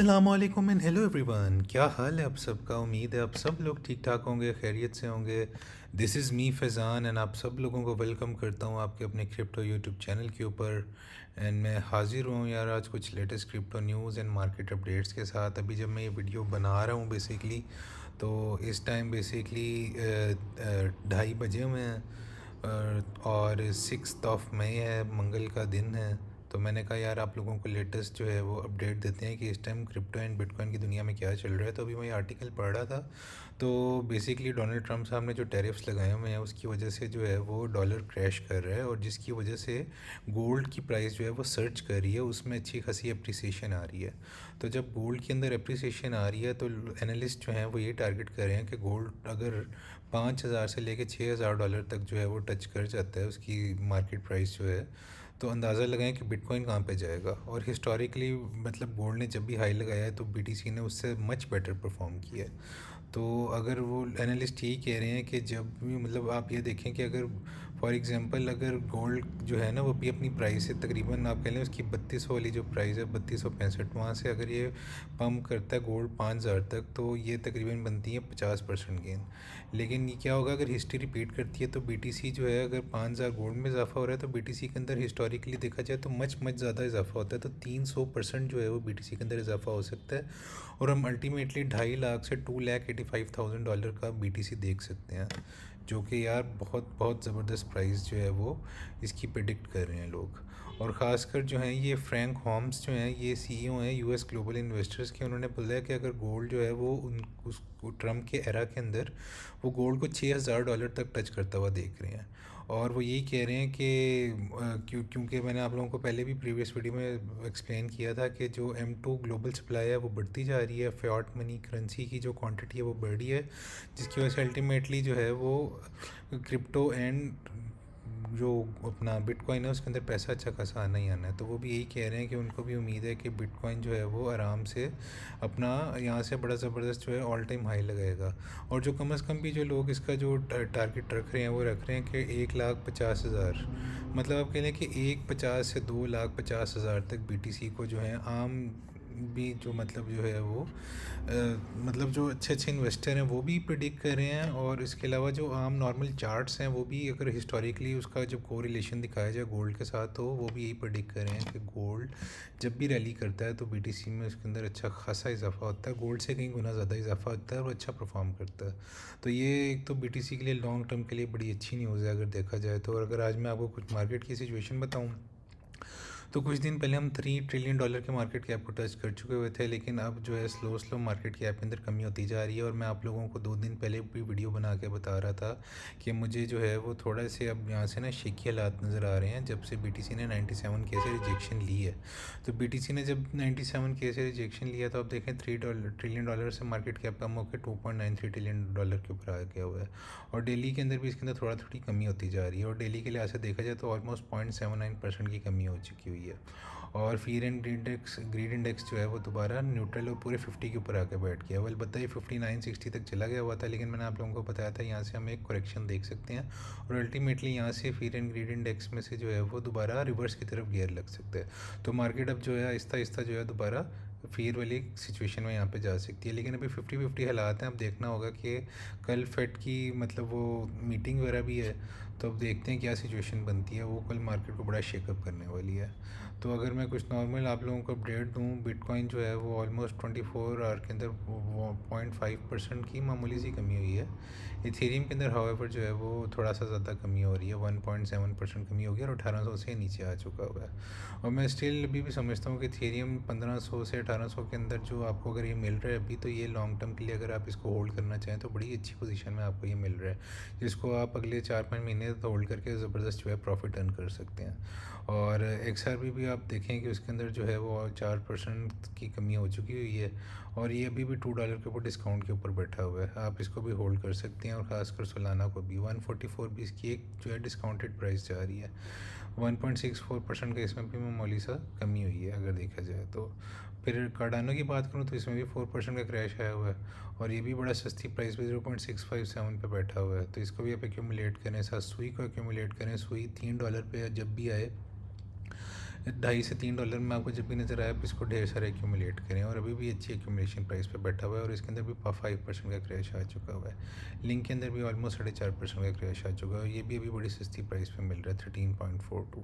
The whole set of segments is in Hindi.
अस्सलामुअलैकुम एंड हेलो एवरीवन। क्या हाल है आप सबका? उम्मीद है आप सब लोग ठीक ठाक होंगे, खैरियत से होंगे। This is me Faizan and आप सब लोगों को वेलकम करता हूँ आपके अपने क्रिप्टो यूट्यूब चैनल के ऊपर। एंड मैं हाज़िर हूँ यार आज कुछ latest crypto news and market updates के साथ। अभी जब मैं ये वीडियो बना रहा हूँ बेसिकली, तो इस टाइम बेसिकली 2:30 बजे हुए हैं। और 6 मई है, मंगल का दिन है। तो मैंने कहा यार आप लोगों को लेटेस्ट जो है वो अपडेट देते हैं कि इस टाइम क्रिप्टो एंड बिटकॉइन की दुनिया में क्या चल रहा है। तो अभी मैं ये आर्टिकल पढ़ रहा था, तो बेसिकली डोनाल्ड ट्रम्प साहब ने जो टैरिफ्स लगाए हुए हैं उसकी वजह से जो है वो डॉलर क्रैश कर रहा है, और जिसकी वजह से गोल्ड की प्राइस जो है वो सर्च कर रही है, उसमें अच्छी खासी अप्रिसिएशन आ रही है। तो जब गोल्ड के अंदर अप्रिसिएशन आ रही है तो एनालिस्ट जो हैं वो ये टारगेट कर रहे हैं कि गोल्ड अगर 5,000 से लेके $6,000 तक जो है वो टच कर जाता है उसकी मार्केट प्राइस जो है, तो अंदाज़ा लगाएं कि बिटकॉइन कहाँ पे जाएगा। और हिस्टोरिकली मतलब गोल्ड ने जब भी हाई लगाया है तो बीटीसी ने उससे मच बेटर परफॉर्म किया है। तो अगर वो एनालिस्ट यही कह रहे हैं कि जब भी मतलब आप ये देखें कि अगर फॉर एग्जांपल अगर गोल्ड जो है ना वो भी अपनी प्राइस से तकरीबन आप कह लें उसकी 3200 वाली जो प्राइस है 3265, वहाँ से अगर ये पम्प करता है गोल्ड 5,000 तक, तो ये तकरीबन बनती है 50% गेन। लेकिन ये क्या होगा अगर हिस्ट्री रिपीट करती है, तो बीटीसी जो है अगर 5,000 गोल्ड में इजाफा हो रहा है तो बीटीसी के अंदर हिस्टोरिकली देखा जाए तो मच ज़्यादा इजाफा होता है। तो 300% जो है वो बीटीसी के अंदर इजाफा हो सकता है, और हम अल्टीमेटली 2.5 लाख से $2,85,000 का बीटीसी देख सकते हैं, जो कि यार बहुत बहुत ज़बरदस्त प्राइस जो है वो इसकी प्रिडिक्ट कर रहे हैं लोग। और ख़ासकर जो हैं ये फ्रैंक हॉम्स जो हैं ये सीईओ हैं यूएस ग्लोबल इन्वेस्टर्स के, उन्होंने बोला है कि अगर गोल्ड जो है वो उस ट्रम्प के एरा के अंदर वो गोल्ड को $6,000 तक टच करता हुआ देख रहे हैं। और वो यही कह रहे हैं कि क्योंकि मैंने आप लोगों को पहले भी प्रीवियस वीडियो में एक्सप्लेन किया था कि जो M2 ग्लोबल सप्लाई है वो बढ़ती जा रही है, फ़ियाट मनी करेंसी की जो क्वांटिटी है वो बढ़ रही है, जिसकी वजह से अल्टीमेटली जो है वो क्रिप्टो एंड जो अपना बिटकॉइन है उसके अंदर पैसा अच्छा खासा आना ही आना है। तो वो भी यही कह रहे हैं कि उनको भी उम्मीद है कि बिटकॉइन जो है वो आराम से अपना यहाँ से बड़ा ज़बरदस्त जो है ऑल टाइम हाई लगाएगा। और जो कम अज़ कम भी जो लोग इसका जो टारगेट रख रहे हैं वो रख रहे हैं कि 1,50,000, मतलब आप कह लें कि 1,50,000 से 2,50,000 तक बीटीसी को जो है आम भी जो मतलब जो है वो मतलब जो अच्छे अच्छे इन्वेस्टर हैं वो भी प्रिडिक्ट कर रहे हैं। और इसके अलावा जो आम नॉर्मल चार्ट्स हैं वो भी अगर हिस्टोरिकली उसका जब कोरिलेशन दिखाया जाए गोल्ड के साथ, तो वो भी यही प्रिडिक्ट कर रहे हैं कि गोल्ड जब भी रैली करता है तो बीटीसी में उसके अंदर अच्छा खासा इजाफा होता है, गोल्ड से कहीं गुना ज़्यादा इजाफा होता है और अच्छा परफॉर्म करता है। तो ये एक तो बीटीसी के लिए लॉन्ग टर्म के लिए बड़ी अच्छी न्यूज़ है अगर देखा जाए तो। और अगर आज मैं आपको कुछ मार्केट की सिचुएशन बताऊँ, तो कुछ दिन पहले हम $3 ट्रिलियन के मार्केट कैप को टच कर चुके हुए थे, लेकिन अब जो है स्लो स्लो मार्केट कैप के अंदर कमी होती जा रही है। और मैं आप लोगों को 2 दिन पहले भी वीडियो बना के बता रहा था कि मुझे जो है वो थोड़ा से अब यहाँ से ना शेकी हालात नज़र आ रहे हैं जब से बीटीसी ने 97 के से रिजेक्शन ली है। तो बीटीसी ने जब 97 के से रिजेक्शन लिया तो अब देखें $3 ट्रिलियन से मार्केट कैप कम होकर $2.93 ट्रिलियन के ऊपर आ गया हुआ है। और डेली के अंदर भी इसके अंदर थोड़ा थोड़ी कमी होती जा रही है, और डेली के लिहाज से देखा जाए तो ऑलमोस्ट 0.79% की कमी हो चुकी हुई है। और फीयर एंड ग्रीड इंडेक्स जो है वो दोबारा न्यूट्रल और पूरे 50 के ऊपर आके बैठ गया। वेल बताइए 59-60 तक चला गया हुआ था, लेकिन मैंने आप लोगों को बताया था यहाँ से हम एक करेक्शन देख सकते हैं, और अल्टीमेटली यहाँ से फीयर एंड ग्रीड इंडेक्स में से जो है वो दोबारा रिवर्स की तरफ गियर लग सकता है। तो मार्केट अब जो है आहिस्ता आहिस्ता जो है दोबारा फिर वाली सिचुएशन में यहाँ पे जा सकती है। लेकिन अभी 50-50 हालात हैं। अब देखना होगा कि कल फेड की मतलब वो मीटिंग वगैरह भी है, तो अब देखते हैं क्या सिचुएशन बनती है। वो कल मार्केट को बड़ा शेकअप करने वाली है। तो अगर मैं कुछ नॉर्मल आप लोगों को अपडेट दूँ, बिटकॉइन जो है वो ऑलमोस्ट 24 आवर के अंदर 0.5% की मामूली सी कमी हुई है। इथेरियम के अंदर हाउएवर जो है वो थोड़ा सा ज़्यादा कमी हो रही है, 1.7% कमी हो गई और 1800 से नीचे आ चुका हुआ है। और मैं स्टिल अभी भी समझता हूँ कि इथेरियम 1500 से 1800 के अंदर जो आपको अगर ये मिल रहा है अभी, तो ये लॉन्ग टर्म के लिए अगर आप इसको होल्ड करना चाहें तो बड़ी अच्छी पोजीशन में आपको ये मिल रहा है, जिसको आप अगले 4-5 महीने तक होल्ड करके ज़बरदस्त जो है प्रॉफिट अर्न कर सकते हैं। और XRP भी आप देखें कि उसके अंदर जो है वो 4% की कमी हो चुकी हुई है, और ये अभी भी $2 के ऊपर डिस्काउंट के ऊपर बैठा हुआ है। आप इसको भी होल्ड कर सकते हैं, और ख़ासकर सोलाना को भी 144 भी इसकी एक जो है डिस्काउंटेड प्राइस जा रही है। 1.64% का इसमें भी मामूली सा कमी हुई है अगर देखा जाए तो। फिर कार्डानो की बात करूँ तो इसमें भी 4% का क्रैश आया हुआ है, और ये भी बड़ा सस्ती प्राइस पे 0.657 पे बैठा हुआ है। तो इसको भी आप एक्यूमुलेट करें, साथ सुई को एक्यूमुलेट करें। सुई $3 पे जब भी आए $2.5 से $3 में आपको जब भी नज़र आए आप इसको ढेर सारे एक्यूमुलेट करें। और अभी भी अच्छी एक्यूमुलेशन प्राइस पे बैठा हुआ है और इसके अंदर भी 5% का क्रैश आ चुका हुआ है। लिंक के अंदर भी ऑलमोस्ट 4.5% का क्रैश आ चुका है और ये भी अभी बड़ी सस्ती प्राइस पे मिल रहा है 13.42।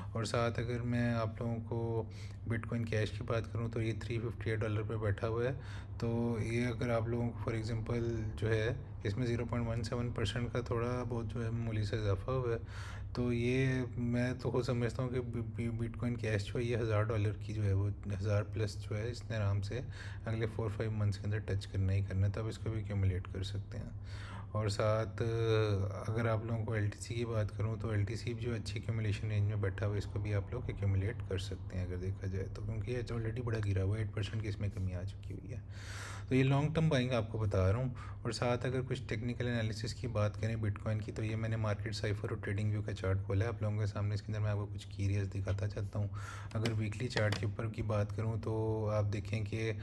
और साथ अगर मैं आप लोगों को बिटकॉइन कैश की बात करूं तो ये $358 पे बैठा हुआ है। तो ये अगर आप लोगों को फॉर एग्जांपल जो है इसमें 0.17% का थोड़ा बहुत जो है मामूली सा इजाफा हुआ है। तो ये मैं तो खुद समझता हूँ कि बिटकॉइन कैश जो है ये $1000 की जो है वो 1000 प्लस जो है इसने आराम से अगले 4-5 मंथ्स के अंदर टच करना ही करना है, तब इसको भी एक्यूमुलेट कर सकते हैं। और साथ अगर आप लोगों को LTC की बात करूँ तो LTC जो अच्छी एक्यूमुलेशन रेंज में बैठा हुआ है इसको भी आप लोग एक्यूमुलेट कर सकते हैं अगर देखा जाए तो, क्योंकि ये ऑलरेडी बड़ा गिरा हुआ है, 8% की इसमें कमी आ चुकी हुई है। तो ये लॉन्ग टर्म बाइंग आपको बता रहा हूँ। और साथ अगर कुछ टेक्निकल एनालिसिस की बात करें बिटकॉइन की तो ये मैंने मार्केट साइफर और ट्रेडिंग व्यू का चार्ट खोला है आप लोगों के सामने। इसके अंदर मैं आपको कुछ की एरियाज दिखाता चाहता हूँ। अगर वीकली चार्ट के ऊपर की बात करूँ तो आप देखें कि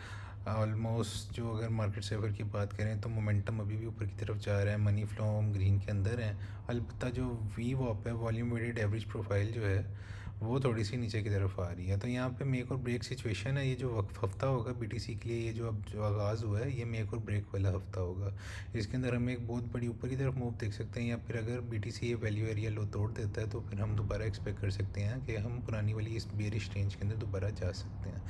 ऑलमोस्ट जो अगर मार्केट सेवर की बात करें तो मोमेंटम अभी भी ऊपर की तरफ जा रहा है, मनी फ्लो हम ग्रीन के अंदर है। अलबत्ता जो वी वॉप है वॉल्यूम वेटेड एवरेज प्रोफाइल जो है वो थोड़ी सी नीचे की तरफ आ रही है। तो यहाँ पे मेक और ब्रेक सिचुएशन है। ये जो हफ्ता होगा BTC के लिए, ये जो अब जो आगाज़ हुआ है ये मेक और ब्रेक वाला हफ्ता होगा। इसके अंदर हम एक बहुत बड़ी ऊपर की तरफ मूव देख सकते हैं, या फिर अगर BTC ये वैल्यू एरिया लो तोड़ देता है तो फिर हम दोबारा एक्सपेक्ट कर सकते हैं कि हम पुरानी वाली इस बेरिश रेंज के अंदर दोबारा जा सकते हैं।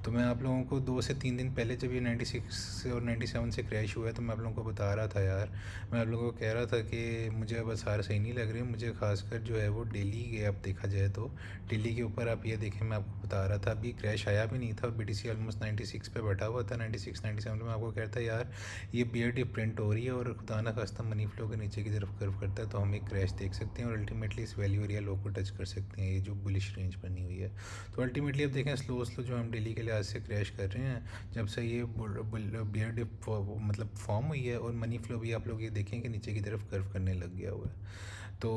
तो मैं आप लोगों को 2 से 3 दिन पहले जब ये 96 और 97 से क्रैश हुआ है तो मैं आप लोगों को बता रहा था यार, मैं आप लोगों को कह रहा था कि मुझे अब आसार सही नहीं लग रही, मुझे खासकर जो है वो डेली के अब देखा जाए तो डेली के ऊपर आप ये देखें, मैं आपको बता रहा था अभी क्रैश आया भी नहीं था और BTC ऑलमोस्ट 96 पे बैठा हुआ था, 96-97 में। आपको कहता है यार ये बियर डिप प्रिंट हो रही है और खुदा ना खास्ता मनी फ्लो के नीचे की तरफ कर्व करता है तो हम एक क्रैश देख सकते हैं और अल्टीमेटली इस वैल्यू एरिया लो को टच कर सकते हैं, ये जो बुलिश रेंज बनी हुई है। तो अल्टीमेटली अब देखें स्लो जो हम डेली के लिहाज से क्रैश कर रहे हैं जब से ये बियर डिप मतलब फॉर्म हुई है, और मनी फ्लो भी आप लोग ये देखें कि नीचे की तरफ कर्व करने लग गया हुआ है। तो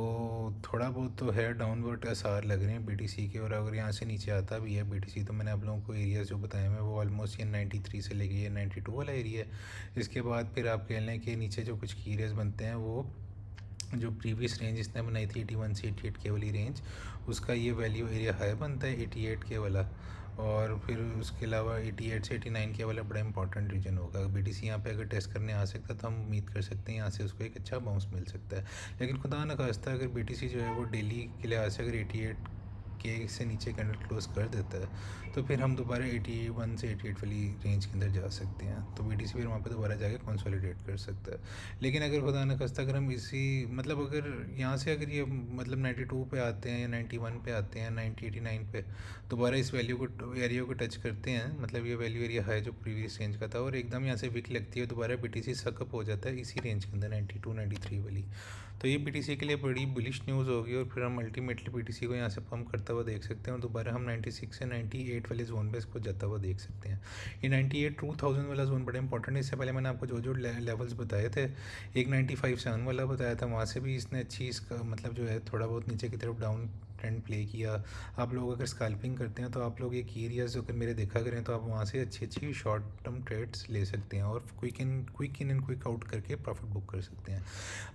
थोड़ा बहुत तो है डाउनवर्ड आसार लग रहे हैं BTC के। और अगर यहाँ से नीचे आता भी है BTC तो मैंने आप लोगों को एरियाज जो बताए हैं वो ऑलमोस्ट ये 93 से लेके ये 92 वाला एरिया है। इसके बाद फिर आप कह लें कि नीचे जो कुछ की एरियाज बनते हैं वो जो प्रीवियस रेंज इसने बनाई थी 81 से 88 के वाली रेंज, उसका ये वैल्यू एरिया हाई बनता है 88 के वाला। और फिर उसके अलावा 88 से 89 के वाला बड़ा इंपॉर्टेंट रीजन होगा। BTC यहाँ पे अगर टेस्ट करने आ सकता तो हम उम्मीद कर सकते हैं यहाँ से उसको एक अच्छा बाउंस मिल सकता है। लेकिन खुदा न खास्ता अगर BTC जो है वो डेली के लिहाज से अगर 88 के से नीचे कैंडल क्लोज कर देता है तो फिर हम दोबारा 81 से 88 वाली रेंज के अंदर जा सकते हैं। तो BTC फिर वहाँ पे दोबारा जाके कंसोलिडेट कर सकता है। लेकिन अगर खुदा न खास्ता अगर हम इसी मतलब अगर यहाँ से अगर ये मतलब 92 पे आते हैं या 91 पे आते हैं 89 पे दोबारा इस वैल्यू को एरिया को टच करते हैं, मतलब ये वैल्यू एरिया है जो प्रीवियस रेंज का था, और एकदम यहाँ से वीक लगती है दोबारा BTC सकअप हो जाता है इसी रेंज के अंदर 92-93 वाली। तो ये BTC के लिए बड़ी बुलिश न्यूज़ होगी और फिर हम अल्टीमेटली BTC को यहाँ से पम्प करता हुआ देख सकते हैं और दोबारा हम 96 से 98 वाले जोन पे इसको जाता हुआ देख सकते हैं। ये 98-2000 वाला जोन बड़ा इंपॉर्टेंट है। इससे पहले मैंने आपको जो जो लेवल्स बताए थे, एक 95-7 वाला बताया था, वहाँ से भी इसने अच्छी इसका मतलब जो है थोड़ा बहुत नीचे की तरफ डाउन ट्रेंड प्ले किया। आप लोग अगर स्कैल्पिंग करते हैं तो आप लोग ये की एरियाज अगर मेरे देखा करें तो आप वहाँ से अच्छी अच्छी शॉर्ट टर्म ट्रेड्स ले सकते हैं और quick in and quick out करके प्रॉफिट बुक कर सकते हैं।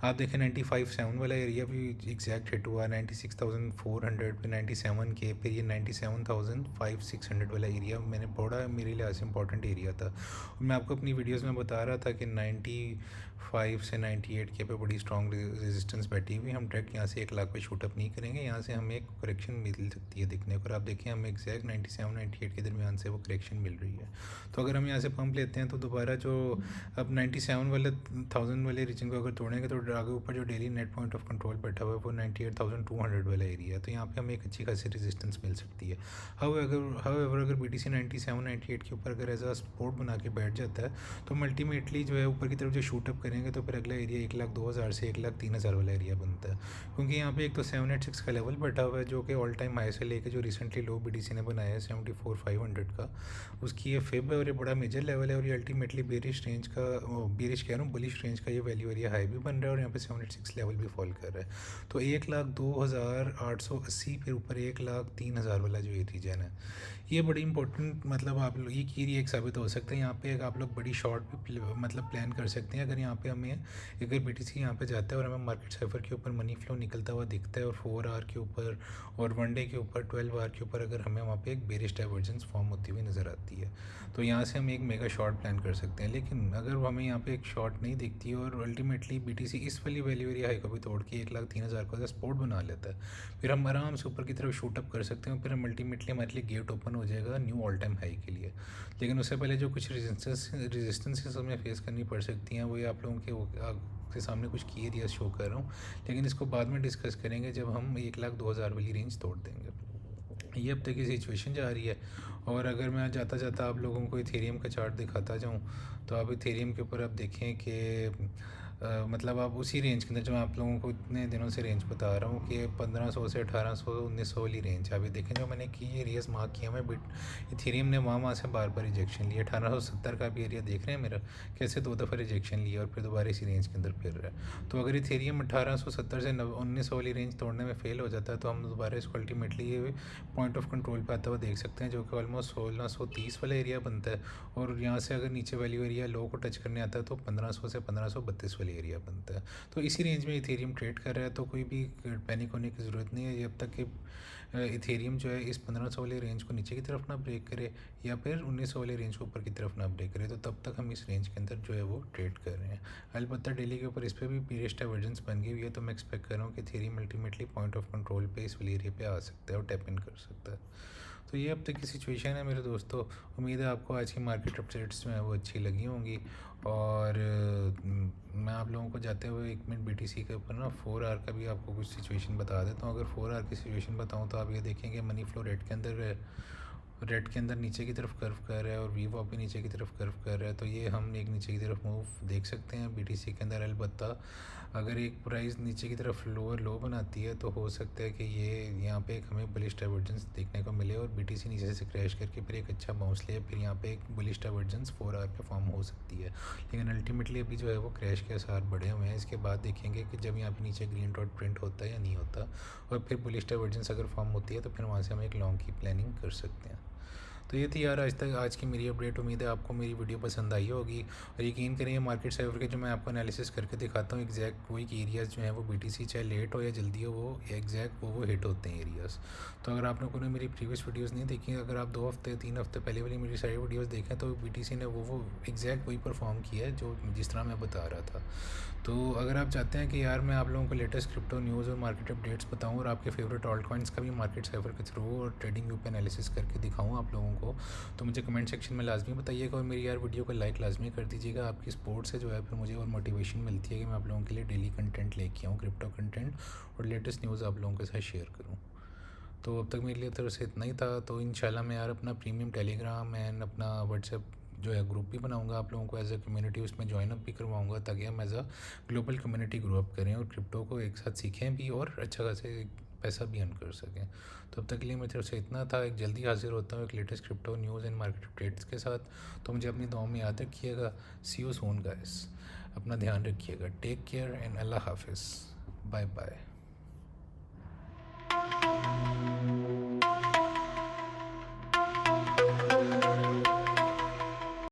आप देखें 95-7 वाला एरिया भी एग्जैक्ट हिट हुआ, 96,400 पे 97 के, फिर ये 97,500-600 वाला एरिया मैंने बड़ा मेरे लिए ऐसे इंपॉर्टेंट एरिया था। मैं आपको अपनी वीडियोस में बता रहा था कि 95 से 98 के पे बड़ी स्ट्रॉन्ग रेजिस्टेंस बैठी हुई, हम डायरेक्ट यहाँ से 1 लाख पे शूट अप नहीं करेंगे, यहाँ से हमें एक करेक्शन मिल सकती है देखने को। और आप देखें हमें एग्जैक्ट 97-98 के दरमियान से वो करेक्शन मिल रही है। तो अगर हम यहाँ से पंप लेते हैं तो दोबारा जो अब 97 वाले 1000 वाले रीजन को अगर तोड़ेंगे तो आगे ऊपर जो daily net point of control बैठा हुआ है वो 98,200 वाला एरिया है। तो यहाँ पे हमें एक अच्छी खासी रेजिस्टेंस मिल सकती है। हाउएवर अगर BTC 97-98 के ऊपर अगर एज आ सपोर्ट बना के बैठ जाता है तो हम अल्टीमेटली जो है ऊपर की तरफ जो शूटअप करेंगे तो फिर अगला एरिया 1,02,000 से 1,03,000 वाला एरिया बनता है। क्योंकि यहाँ पे एक तो 786 का लेवल बैठा हुआ है जो कि ऑल टाइम हाई से लेके जो रिसेंटली लो BTC ने बनाया है 74,500 का, उसकी ये फेब है और ये बड़ा मेजर लेवल है। और ये अल्टीमेटली बेरिश रेंज का बेरिश कह रहा हूँ बुलिश रेंज का ये वैल्यू एरिया हाई भी बन रहा है और यहाँ पे 786 लेवल भी फॉल कर रहा है। तो 1,02,880 फिर ऊपर 1,03,000 वाला जो ये रीजन है ये बड़ी इंपॉर्टेंट मतलब आप लोग ये की एक साबित हो सकता है। यहाँ पे एक आप लोग बड़ी शॉर्ट भी मतलब प्लान कर सकते हैं। अगर यहाँ पे हमें अगर BTC यहाँ पे जाता है और हमें मार्केट साइफर के ऊपर मनी फ्लो निकलता हुआ दिखता है और 4 आवर के ऊपर और 1 डे के ऊपर 12 आवर के ऊपर अगर हमें वहाँ पे एक बेरिश डाइवर्जेंस फॉर्म होती हुई नज़र आती है, तो यहाँ से हम एक मेगा शॉर्ट प्लान कर सकते हैं। लेकिन अगर हमें यहाँ पे एक शॉर्ट नहीं दिखती और अल्टीमेटली BTC इस वाली वैल्यू एरिया हाई को भी तोड़ के 1,03,000 का सपोर्ट बना लेता है, फिर हम आराम से ऊपर की तरफ शूट अप कर सकते हैं। फिर हम अल्टीमेटली हमारे लिए गेट ओपन हो जाएगा न्यू ऑल टाइम हाई के लिए। लेकिन उससे पहले जो कुछ रेजिस्टेंसेस हमें फेस करनी पड़ सकती हैं, वो ये आप लोगों के सामने कुछ की एरियाज शो कर रहा हूँ, लेकिन इसको बाद में डिस्कस करेंगे जब हम 1,02,000 वाली रेंज तोड़ देंगे। ये अब तक की सिचुएशन जा रही है। और अगर मैं जाता जाता आप लोगों को इथेरियम का चार्ट दिखाता जाऊँ, तो आप इथेरियम के ऊपर आप देखें कि मतलब आप उसी रेंज के अंदर जो मैं आप लोगों को इतने दिनों से रेंज बता रहा हूँ कि 1500 से 1800 1900 वाली रेंज आप ये देखें, जो मैंने की एरियाज मार्क किया मैं बिट इथेरियम ने वहाँ से बार बार रिजेक्शन लिया। 1870 का भी एरिया देख रहे हैं मेरा, कैसे 2 दफ़ा रिजेक्शन लिया और फिर दोबारा इसी रेंज के अंदर फिर रहा है। तो अगर इथेरियम 1870 से 1900 वाली रेंज तोड़ने में फेल हो जाता है, तो हम दोबारा इसको अल्टीमेटली ये पॉइंट ऑफ कंट्रोल पे आता हुआ देख सकते हैं, जो कि ऑलमोस्ट 1630 वाला एरिया बनता है। और यहाँ से अगर नीचे वैल्यू एरिया लो को टच करने आता है तो 1500 से 1532 वाली एरिया बनता है। तो इसी रेंज में इथेरियम ट्रेड कर रहा है, तो कोई भी पैनिक होने की ज़रूरत नहीं है जब तक कि इथेरियम जो है इस 1500 वाले रेंज को नीचे की तरफ ना ब्रेक करे या फिर 1900 वाले रेंज को ऊपर की तरफ ना ब्रेक करे। तो तब तक हम इस रेंज के अंदर जो है वो ट्रेड कर रहे हैं। अलबत्ता डेली के ऊपर इस पर भी बेरिश डाइवर्जेंस बन गई हुई है, तो मैं एक्सपेक्ट कर रहा हूँ कि Ethereum ultimately point of control पे इस वाले एरिया पे आ सकता है और टैप इन कर सकता है। तो ये अब तक की सिचुएशन है मेरे दोस्तों। उम्मीद है आपको आज की मार्केट अपडेट्स जो हैं वो अच्छी लगी होंगी। और मैं आप लोगों को जाते हुए 1 मिनट BTC के ऊपर ना 4 आवर का भी आपको कुछ सिचुएशन बता देता हूँ। अगर 4 आवर की सिचुएशन बताऊँ तो आप ये देखेंगे मनी फ्लो रेड के अंदर नीचे की तरफ कर्व कर रहा है और वीवॉक भी नीचे की तरफ कर्व कर रहा है। तो ये हम एक नीचे की तरफ मूव देख सकते हैं BTC के अंदर। अलबत्ता अगर एक प्राइस नीचे की तरफ लोअर लो बनाती है, तो हो सकता है कि ये यहाँ पे एक हमें बुलिश डाइवर्जेंस देखने को मिले और BTC नीचे से क्रैश करके फिर एक अच्छा बाउंस ले, फिर यहाँ पे एक बुलिश डाइवर्जेंस 4 आवर पे फॉर्म हो सकती है। लेकिन अल्टीमेटली अभी जो है वो क्रैश के आसार बढ़े हुए हैं। इसके बाद देखेंगे कि जब यहाँ पे नीचे ग्रीन डॉट प्रिंट होता है या नहीं होता, और फिर बुलिश डाइवर्जेंस अगर फॉर्म होती है, तो फिर वहाँ से हम एक लॉन्ग की प्लानिंग कर सकते हैं। तो ये थी यार आज की मेरी अपडेट। उम्मीद है आपको मेरी वीडियो पसंद आई होगी। और यकीन करिए मार्केट साइफर के जो मैं आपको एनालिसिस करके दिखाता हूँ, एग्जैक्ट वही एरियाज़ जो हैं वो BTC चाहे लेट हो या जल्दी हो, वो एग्जैक्ट वो हिट होते हैं एरियाज़। तो अगर आप लोगों ने मेरी प्रीवियस वीडियोज़ नहीं देखी, अगर आप 2 हफ्ते 3 हफ्ते पहले वाली मेरी सारी वीडियोज़ देखें, तो BTC ने वो एग्जैक्ट वही परफॉर्म किया है जो जिस तरह मैं बता रहा था। तो अगर आप चाहते हैं कि यार मैं आप लोगों को लेटेस्ट क्रिप्टो न्यूज़ और मार्केट अपडेट्स बताऊं और आपके फेवरेट ऑल्ट कॉइन्स का भी मार्केट साइफर के थ्रू और ट्रेडिंग व्यू पे एनालिसिस करके दिखाऊं आप लोगों को, तो मुझे कमेंट सेक्शन में लाजमी बताइएगा। और मेरी यार वीडियो को लाइक लाजमी कर दीजिएगा। आपकी सपोर्ट से जो है फिर मुझे और मोटिवेशन मिलती है कि मैं आप लोगों के लिए डेली कंटेंट लेके आऊँ, क्रिप्टो कंटेंट और लेटेस्ट न्यूज़ आप लोगों के साथ शेयर करूँ। तो अब तक मेरे लिए तरफ से इतना ही था। तो इंशाल्लाह मैं यार अपना प्रीमियम टेलीग्राम एंड अपना व्हाट्सएप जो है ग्रुप भी बनाऊंगा, आप लोगों को एज अ कम्युनिटी उसमें ज्वाइन अप भी करवाऊंगा, ताकि हम as a global community grow up करें और क्रिप्टो को एक साथ सीखें भी और अच्छा खासे पैसा भी अर्न कर सकें। तो अब तक के लिए मेरी तरफ से इतना था। एक जल्दी हाजिर होता हूँ एक latest crypto news and market updates के साथ। तो मुझे अपनी दुआओं में याद रखिएगा। See you soon guys. अपना ध्यान रखिएगा। टेक केयर एंड अल्लाह हाफिज़। Bye bye.